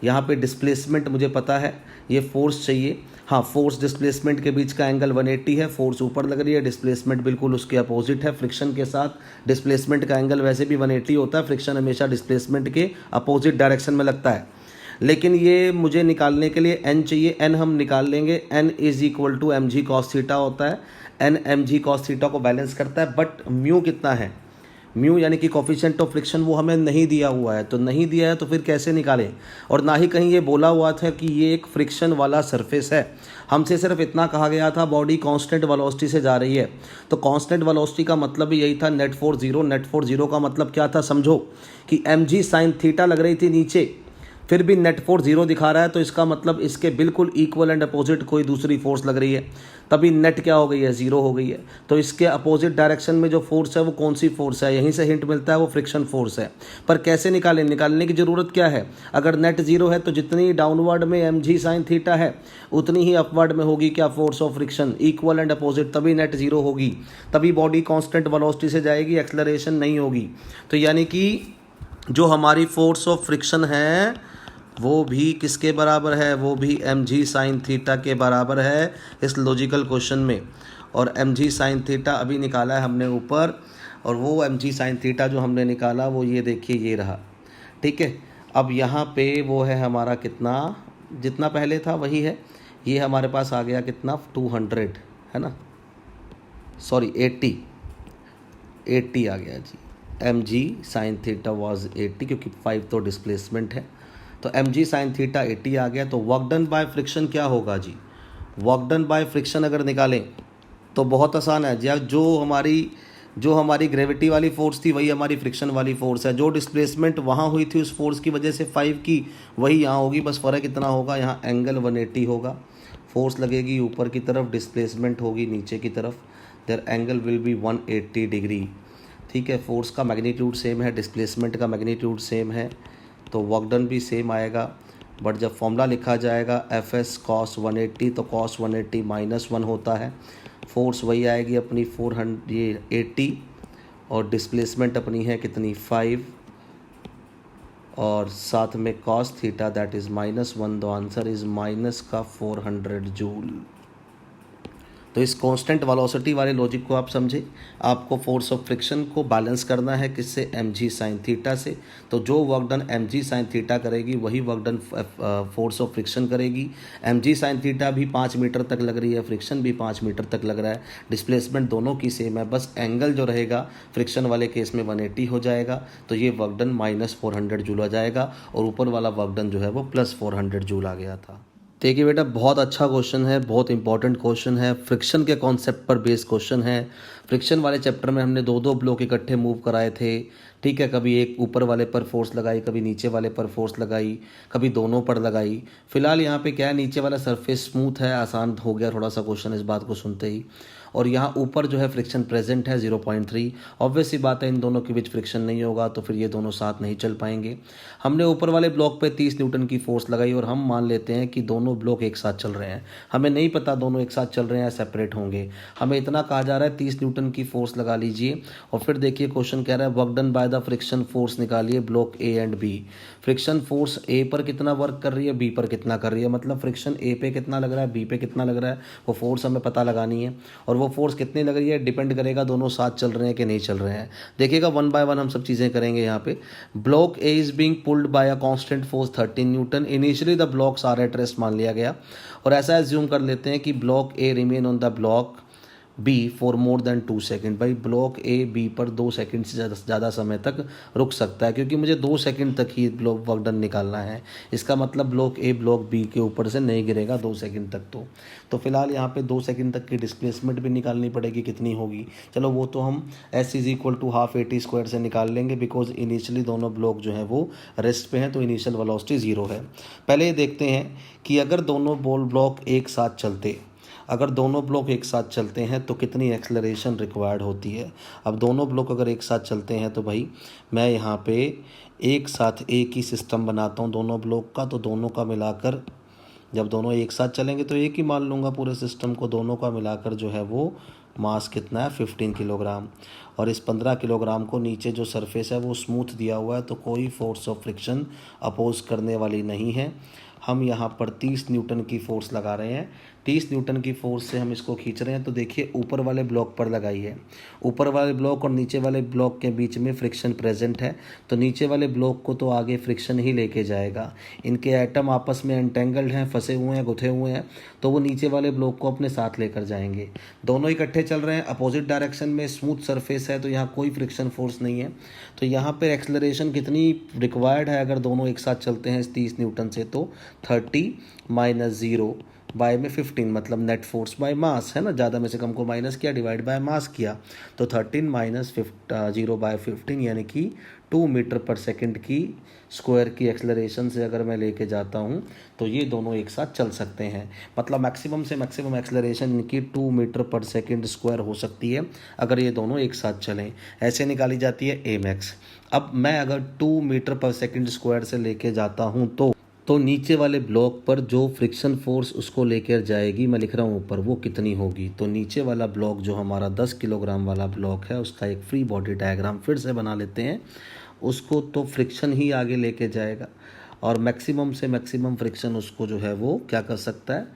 Speaker 1: यहाँ पे डिस्प्लेसमेंट मुझे पता है, ये फोर्स चाहिए। हाँ, फोर्स डिस्प्लेसमेंट के बीच का एंगल 180 है, फोर्स ऊपर लग रही है, डिस्प्लेसमेंट बिल्कुल उसके अपोजिट है। फ्रिक्शन के साथ डिस्प्लेसमेंट का एंगल वैसे भी 180 होता है, फ्रिक्शन हमेशा डिस्प्लेसमेंट के अपोजिट डायरेक्शन में लगता है। लेकिन ये मुझे निकालने के लिए n चाहिए, n हम निकाल लेंगे, n is equal to mg cos theta होता है। n mg कॉस थीटा को बैलेंस करता है, बट म्यू कितना है, म्यू यानी कि कोफिशिएंट ऑफ फ्रिक्शन वो हमें नहीं दिया हुआ है। तो नहीं दिया है तो फिर कैसे निकालें, और ना ही कहीं ये बोला हुआ था कि ये एक फ्रिक्शन वाला सरफेस है। हमसे सिर्फ इतना कहा गया था बॉडी कांस्टेंट वेलोसिटी से जा रही है। तो कांस्टेंट वेलोसिटी का मतलब भी यही था, नेट फोर्स 0। नेट फोर्स 0 का मतलब क्या था, समझो कि mg साइन थीटा लग रही थी नीचे, फिर भी नेट फोर्स 0 दिखा रहा है, तो इसका मतलब इसके बिल्कुल इक्वल एंड अपोजिट कोई दूसरी फोर्स लग रही है, तभी नेट क्या हो गई है, 0 हो गई है। तो इसके अपोजिट डायरेक्शन में जो फोर्स है वो कौन सी फोर्स है, यहीं से हिंट मिलता है, वो फ्रिक्शन फोर्स है। पर कैसे निकालें, निकालने की ज़रूरत क्या है, अगर नेट 0 है तो जितनी डाउनवर्ड में mg साइन थीटा है उतनी ही अपवर्ड में होगी क्या, force of friction, equal and opposite, तभी नेट 0 होगी, तभी बॉडी कॉन्स्टेंट वेलोसिटी से जाएगी, एक्सेलरेशन नहीं होगी। तो यानी कि जो हमारी फोर्स ऑफ फ्रिक्शन है वो भी किसके बराबर है, वो भी mg साइन थीटा के बराबर है इस लॉजिकल क्वेश्चन में। और mg साइन थीटा अभी निकाला है हमने ऊपर, और वो mg साइन थीटा जो हमने निकाला वो ये देखिए ये रहा, ठीक है। अब यहाँ पे वो है हमारा कितना, जितना पहले था वही है, ये हमारे पास आ गया कितना 200 है ना, सॉरी 80 आ गया जी। mg साइन थीटा वाज 80 क्योंकि 5 तो डिस्प्लेसमेंट है, तो mg साइन थीटा 80 आ गया। तो वर्क डन बाय फ्रिक्शन क्या होगा जी, वर्क डन बाय फ्रिक्शन अगर निकालें तो बहुत आसान है जी। जो हमारी ग्रेविटी वाली फोर्स थी वही हमारी फ्रिक्शन वाली फोर्स है। जो डिस्प्लेसमेंट वहाँ हुई थी उस फोर्स की वजह से 5 की, वही यहाँ होगी, बस फ़र्क इतना होगा, यहाँ एंगल 180 होगा, फोर्स लगेगी ऊपर की तरफ, डिस्प्लेसमेंट होगी नीचे की तरफ, their angle will be 180 degree, ठीक है। फोर्स का मैग्नीट्यूड सेम है, डिस्प्लेसमेंट का मैग्नीट्यूड सेम है, तो वर्क डन भी सेम आएगा। बट जब फॉर्मूला लिखा जाएगा fs cos 180, तो cos 180 -1 होता है, फोर्स वही आएगी अपनी 480, और डिस्प्लेसमेंट अपनी है कितनी 5, और साथ में cos theta that is -1, the answer is minus का 400 जूल। तो इस कांस्टेंट वेलोसिटी वाले लॉजिक को आप समझे, आपको फोर्स ऑफ फ्रिक्शन को बैलेंस करना है किससे, mg साइन थीटा से। तो जो work done mg sine theta करेगी वही work done force of friction करेगी। mg साइन थीटा भी 5 मीटर तक लग रही है, फ्रिक्शन भी 5 मीटर तक लग रहा है, डिस्प्लेसमेंट दोनों की सेम है, बस एंगल जो रहेगा फ्रिक्शन वाले केस में 180 हो जाएगा, तो ये वर्क डन -400 जूल आ जाएगा, और ऊपर वाला वर्क डन जो है वो +400 जूल आ गया था। देखिए बेटा, बहुत अच्छा क्वेश्चन है, बहुत इंपॉर्टेंट क्वेश्चन है, फ्रिक्शन के कॉन्सेप्ट पर बेस्ड क्वेश्चन है। फ्रिक्शन वाले चैप्टर में हमने 2 ब्लॉक इकट्ठे मूव कराए थे, ठीक है। कभी एक ऊपर वाले पर फोर्स लगाई, कभी नीचे वाले पर फोर्स लगाई, कभी दोनों पर लगाई। फिलहाल यहाँ पे क्या है, नीचे वाला सरफेस स्मूथ है, आसान हो गया थोड़ा सा क्वेश्चन इस बात को सुनते ही। और यहाँ ऊपर जो है फ्रिक्शन प्रेजेंट है 0.3। ऑब्वियस सी बात है इन दोनों के बीच फ्रिक्शन नहीं होगा तो फिर ये दोनों साथ नहीं चल पाएंगे। हमने ऊपर वाले ब्लॉक पे 30 न्यूटन की फोर्स लगाई और हम मान लेते हैं कि दोनों ब्लॉक एक साथ चल रहे हैं। हमें नहीं पता दोनों एक साथ चल रहे हैं या सेपरेट होंगे। हमें इतना कहा जा रहा है 30 न्यूटन की फोर्स लगा लीजिए और फिर देखिए क्वेश्चन कह रहा है work done by the friction force निकालिए block A and B. Friction force A पर कितना वर्क कर रही है, बी पर कितना कर रही है, मतलब फ्रिक्शन ए पे कितना लग रहा है, बी पे कितना लग रहा है, वो फोर्स हमें पता लगानी है। और वो फोर्स कितनी लग रही है डिपेंड करेगा दोनों साथ चल रहे हैं कि नहीं चल रहे हैं। देखिएगा वन बाय वन हम सब चीज़ें करेंगे। यहाँ पे block A is being pulled by a constant force 13 newton. Initially the blocks are at rest मान लिया गया और ऐसा एज्यूम कर लेते हैं कि block A remain on the block B for more than 2 second. भाई ब्लॉक ए बी पर 2 सेकेंड से ज़्यादा समय तक रुक सकता है क्योंकि मुझे 2 सेकेंड तक ही ब्लॉक वर्क डन निकालना है। इसका मतलब ब्लॉक ए ब्लॉक बी के ऊपर से नहीं गिरेगा 2 सेकेंड तक। तो फिलहाल यहाँ पे 2 सेकेंड तक की डिस्प्लेसमेंट भी निकालनी पड़ेगी, कितनी होगी चलो वो तो हम S is equal to half AT² से निकाल लेंगे बिकॉज इनिशियली दोनों ब्लॉक जो है वो रेस्ट पे हैं तो इनिशियल वेलोसिटी 0 है। पहले ये देखते हैं कि अगर दोनों ब्लॉक एक साथ चलते हैं तो कितनी एक्सेलरेशन रिक्वायर्ड होती है। अब दोनों ब्लॉक अगर एक साथ चलते हैं तो भाई मैं यहाँ पे एक साथ एक ही सिस्टम बनाता हूँ दोनों ब्लॉक का, तो दोनों का मिलाकर जब दोनों एक साथ चलेंगे तो एक ही मान लूँगा पूरे सिस्टम को। दोनों का मिलाकर जो है वो मास कितना है 15 किलोग्राम और इस 15 किलोग्राम को नीचे जो सरफेस है वो स्मूथ दिया हुआ है तो कोई फोर्स ऑफ फ्रिक्शन अपोज करने वाली नहीं है। हम यहाँ पर 30 न्यूटन की फोर्स लगा रहे हैं। 30 न्यूटन की फोर्स से हम इसको खींच रहे हैं तो देखिए ऊपर वाले ब्लॉक पर लगाई है। ऊपर वाले ब्लॉक और नीचे वाले ब्लॉक के बीच में फ्रिक्शन प्रेजेंट है तो नीचे वाले ब्लॉक को तो आगे फ्रिक्शन ही लेके जाएगा। इनके एटम आपस में एंटेंगल्ड हैं, फंसे हुए हैं, गुथे हुए हैं तो वो नीचे वाले ब्लॉक को अपने साथ लेकर जाएंगे। दोनों इकट्ठे चल रहे हैं, अपोजिट डायरेक्शन में, स्मूथ सरफेस है तो यहाँ कोई फ्रिक्शन फोर्स नहीं है। तो यहाँ पर एक्सेलरेशन कितनी रिक्वायर्ड है अगर दोनों एक साथ चलते हैं 30 न्यूटन से तो 30 माइनस 0 बाय में 15 मतलब नेट फोर्स बाय मास है ना, ज़्यादा में से कम को माइनस किया डिवाइड बाय मास किया तो 13 माइनस 0 बाय 15 यानी कि 2 मीटर पर सेकंड की स्क्वायर की एक्सेलरेशन से अगर मैं लेके जाता हूँ तो ये दोनों एक साथ चल सकते हैं। मतलब मैक्सिमम से मैक्सिमम एक्सेलरेशन इनकी 2 मीटर पर सेकंड स्क्वायर हो सकती है अगर ये दोनों एक साथ चलें। ऐसे निकाली जाती है ए मैक्स। अब मैं अगर 2 मीटर पर सेकंड स्क्वायर से लेके जाता हूँ तो नीचे वाले ब्लॉक पर जो फ्रिक्शन फोर्स उसको लेकर जाएगी, मैं लिख रहा हूँ ऊपर, वो कितनी होगी। तो नीचे वाला ब्लॉक जो हमारा 10 किलोग्राम वाला ब्लॉक है उसका एक फ्री बॉडी डायग्राम फिर से बना लेते हैं। उसको तो फ्रिक्शन ही आगे लेके जाएगा और मैक्सिमम से मैक्सिमम फ्रिक्शन उसको जो है वो क्या कर सकता है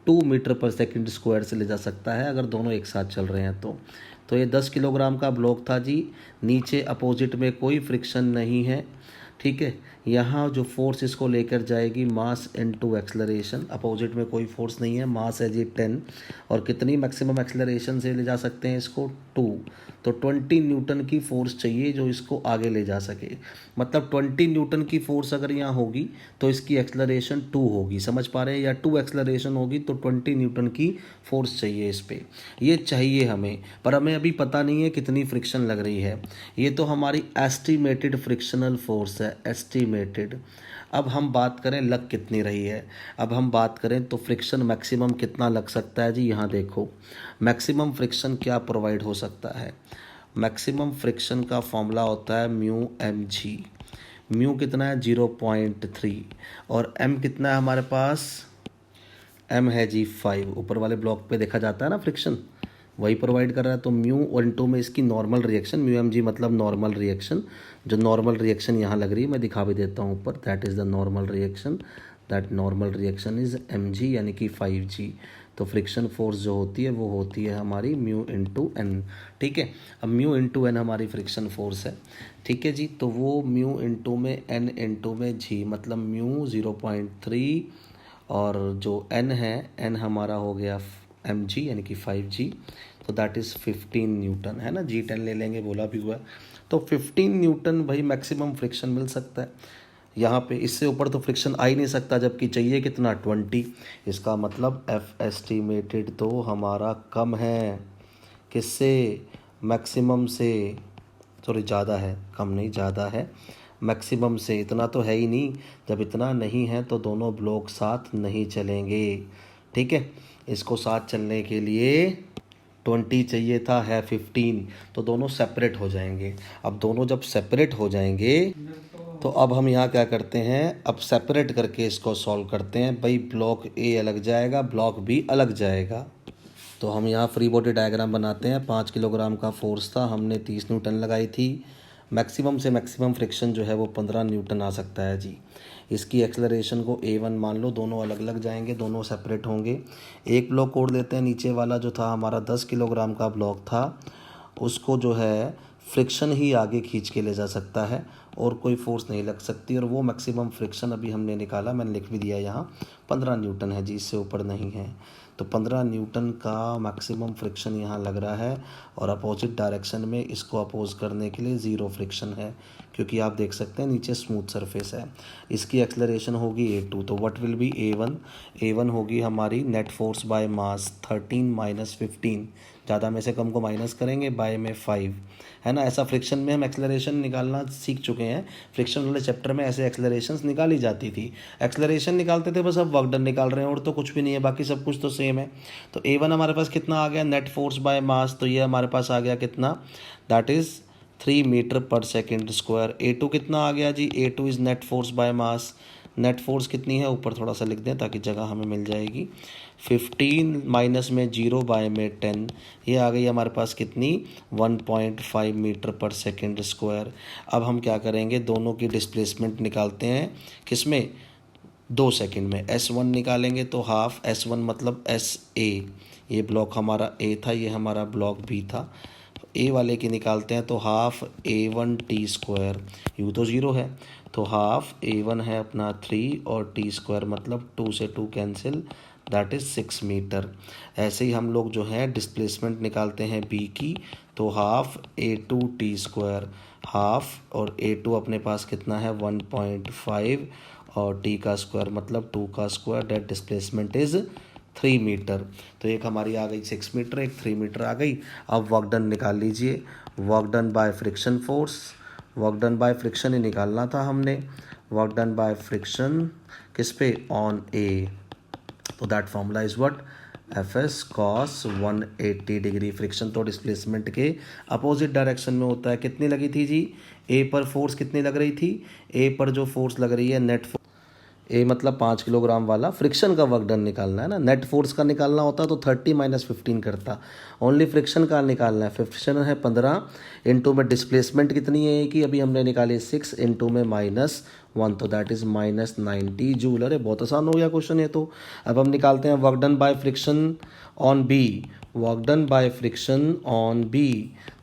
Speaker 1: 2 मीटर पर सेकंड स्क्वायर से ले जा सकता है अगर दोनों एक साथ चल रहे हैं तो ये 10 किलोग्राम का ब्लॉक था जी। नीचे अपोजिट में कोई फ्रिक्शन नहीं है, ठीक है। यहाँ जो फोर्स इसको लेकर जाएगी मास इनटू एक्सेलरेशन, अपोजिट में कोई फोर्स नहीं है, मास है जी 10 और कितनी मैक्सिमम एक्सेलरेशन से ले जा सकते हैं इसको 2 तो 20 न्यूटन की फोर्स चाहिए जो इसको आगे ले जा सके। मतलब 20 न्यूटन की फोर्स अगर यहाँ होगी तो इसकी एक्सेलरेशन 2 होगी, समझ पा रहे हैं, या 2 एक्सेलरेशन होगी तो 20 न्यूटन की फोर्स चाहिए इस पर। ये चाहिए हमें, पर हमें अभी पता नहीं है कितनी फ्रिक्शन लग रही है। ये तो हमारी एस्टिमेटेड फ्रिक्शनल फोर्स है, एस्टिमेटेड। अब हम बात करें लग कितनी रही है। अब हम बात करें तो फ्रिक्शन मैक्सिमम कितना लग सकता है जी। यहाँ देखो मैक्सिमम फ्रिक्शन क्या प्रोवाइड हो सकता है। मैक्सिमम फ्रिक्शन का फॉर्मूला होता है म्यू एम जी। म्यू कितना है 0.3 और एम कितना है हमारे पास, एम है जी 5। ऊपर वाले ब्लॉक पे देखा जाता है ना फ्रिक्शन, वही प्रोवाइड कर रहा है। तो म्यू और इनटू में इसकी normal reaction, mu M G मतलब नॉर्मल रिएक्शन। जो नॉर्मल रिएक्शन यहाँ लग रही है मैं दिखा भी देता हूँ ऊपर, that is the normal reaction, that normal reaction is M G यानी कि 5G। तो फ्रिक्शन फोर्स जो होती है वो होती है हमारी म्यू इंटू एन, ठीक है। अब म्यू इंटू एन हमारी फ्रिक्शन फोर्स है, ठीक है जी। तो वो म्यू इंटू में एन इंटू में जी मतलब म्यू 0.3 और जो एन है, एन हमारा हो गया एम जी यानी कि 5G तो दैट इज़ 15 न्यूटन है ना, G10 ले लेंगे बोला भी हुआ है। तो 15 न्यूटन भाई मैक्सिमम फ्रिक्शन मिल सकता है यहाँ पे। इससे ऊपर तो फ्रिक्शन आ ही नहीं सकता, जबकि चाहिए कितना 20। इसका मतलब एफ एस्टिमेटेड तो हमारा कम है किससे, मैक्सिमम से, सॉरी ज़्यादा है, कम नहीं ज़्यादा है मैक्सिमम से। इतना तो है ही नहीं, जब इतना नहीं है तो दोनों ब्लॉक साथ नहीं चलेंगे, ठीक है। इसको साथ चलने के लिए 20 चाहिए था, है 15, तो दोनों सेपरेट हो जाएंगे। अब दोनों जब सेपरेट हो जाएंगे तो अब हम यहाँ क्या करते हैं, अब सेपरेट करके इसको सॉल्व करते हैं। भाई ब्लॉक ए अलग जाएगा, ब्लॉक बी अलग जाएगा। तो हम यहाँ फ्री बॉडी डायग्राम बनाते हैं। 5 किलोग्राम का फोर्स था, हमने 30 न्यूटन लगाई थी। मैक्सिमम से मैक्सिमम फ्रिक्शन जो है वो 15 न्यूटन आ सकता है जी। इसकी एक्सेलरेशन को A1 मान लो, दोनों अलग अलग जाएंगे, दोनों सेपरेट होंगे। एक ब्लॉक कोड देते हैं, नीचे वाला जो था हमारा 10 किलोग्राम का ब्लॉक था, उसको जो है फ्रिक्शन ही आगे खींच के ले जा सकता है और कोई फोर्स नहीं लग सकती। और वो मैक्सिमम फ्रिक्शन अभी हमने निकाला, मैंने लिख भी दिया यहाँ, 15 न्यूटन है जी, इससे ऊपर नहीं है। तो 15 न्यूटन का मैक्सिमम फ्रिक्शन यहाँ लग रहा है और अपोजिट डायरेक्शन में इसको अपोज करने के लिए 0 फ्रिक्शन है, क्योंकि आप देख सकते हैं नीचे स्मूथ सरफेस है। इसकी एक्सेलरेशन होगी A2, तो व्हाट विल बी A1 होगी हमारी net force by mass 13 minus 15, ज़्यादा में से कम को माइनस करेंगे, बाय में 5, है ना। ऐसा फ्रिक्शन में हम एक्सेलरेशन निकालना सीख चुके हैं, फ्रिक्शन वाले चैप्टर में ऐसे एक्सेलरेशंस निकाली जाती थी। एक्सेलरेशन निकालते थे, बस अब वर्क डन निकाल रहे हैं और तो कुछ भी नहीं है, बाकी सब कुछ तो सेम है। तो A1 हमारे पास कितना आ गया, नेट फोर्स बाय मास, तो ये हमारे पास आ गया कितना, दैट इज़ 3 मीटर पर सेकेंड स्क्वायर। A2 कितना आ गया जी, A2 is net force by mass, net force कितनी है ऊपर थोड़ा सा लिख दें ताकि जगह हमें मिल जाएगी, 15 माइनस में 0 बाय में 10, ये आ गई हमारे पास कितनी, 1.5 मीटर पर सेकेंड स्क्वायर। अब हम क्या करेंगे, दोनों की डिस्प्लेसमेंट निकालते हैं, किसमें, 2 सेकंड में। S1 निकालेंगे तो हाफ, S1 मतलब SA, ये ब्लॉक हमारा A था, ये हमारा ब्लॉक B था। A वाले की निकालते हैं तो half A1 T square, you तो 0 है, तो हाफ A1 है अपना 3 और टी स्क्वायर मतलब 2 से 2 कैंसिल, दैट इज़ 6 मीटर। ऐसे ही हम लोग जो है डिस्प्लेसमेंट निकालते हैं B की, तो half A2 T square, half और A2 अपने पास कितना है 1.5 और टी का स्क्वायर मतलब 2 का square, that displacement is 3 metre. तो एक हमारी आ गई 6 मीटर, एक 3 मीटर आ गई। अब वर्क डन निकाल लीजिए, work done by friction force, work done by friction ही निकालना था हमने, वर्क डन बाय फ्रिक्शन किस पे, ऑन ए, तो that formula is what, Fs cos 180 degree. Friction तो डिस्प्लेसमेंट के अपोजिट डायरेक्शन में होता है। कितनी लगी थी जी, ए पर फोर्स कितनी लग रही थी, ए पर जो फोर्स लग रही है नेट, ए मतलब 5 किलोग्राम वाला, फ्रिक्शन का वर्क डन निकालना है ना, नेट फोर्स का निकालना होता तो 30 माइनस 15 करता, ओनली फ्रिक्शन का निकालना है। फ्रिक्शन है 15, इनटू में डिस्प्लेसमेंट कितनी है कि अभी हमने निकाली 6, इनटू में -1, तो दैट इज़ -90 जूल। अरे बहुत आसान हो गया क्वेश्चन ये तो। अब हम निकालते हैं work done by friction on B, work done by friction on B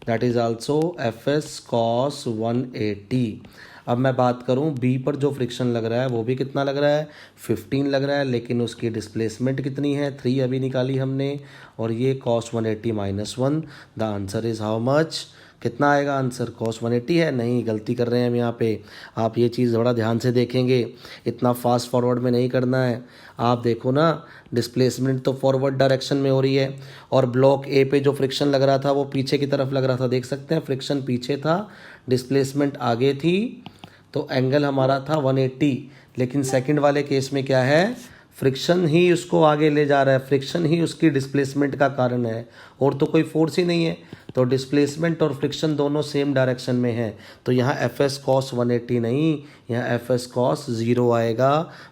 Speaker 1: that is also Fs cos 180। अब मैं बात करूं बी पर जो फ्रिक्शन लग रहा है वो भी कितना लग रहा है, 15 लग रहा है, लेकिन उसकी डिस्प्लेसमेंट कितनी है, 3 अभी निकाली हमने, और ये cos 180 -1, the answer is how much, कितना आएगा आंसर, cos 180 है, नहीं गलती कर रहे हैं हम यहाँ पे। आप ये चीज़ बड़ा ध्यान से देखेंगे, इतना फास्ट फॉरवर्ड में नहीं करना है। आप देखो ना, डिस्प्लेसमेंट तो फॉरवर्ड डायरेक्शन में हो रही है और ब्लॉक ए पे जो फ्रिक्शन लग रहा था वो पीछे की तरफ लग रहा था, देख सकते हैं फ्रिक्शन पीछे था, डिस्प्लेसमेंट आगे थी, तो एंगल हमारा था 180। लेकिन सेकंड वाले केस में क्या है, फ्रिक्शन ही उसको आगे ले जा रहा है, फ्रिक्शन ही उसकी डिस्प्लेसमेंट का कारण है और तो कोई फोर्स ही नहीं है। तो डिस्प्लेसमेंट और फ्रिक्शन दोनों सेम डायरेक्शन में है, तो यहाँ Fs cos 180 नहीं, यहाँ Fs cos 0 आएगा,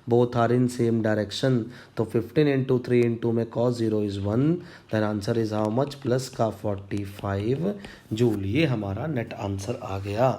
Speaker 1: both are in same direction. तो 15 इंटू 3 इंटू में cos 0 is 1, then answer is how much, plus का 45 जूल। ये हमारा नेट आंसर आ गया।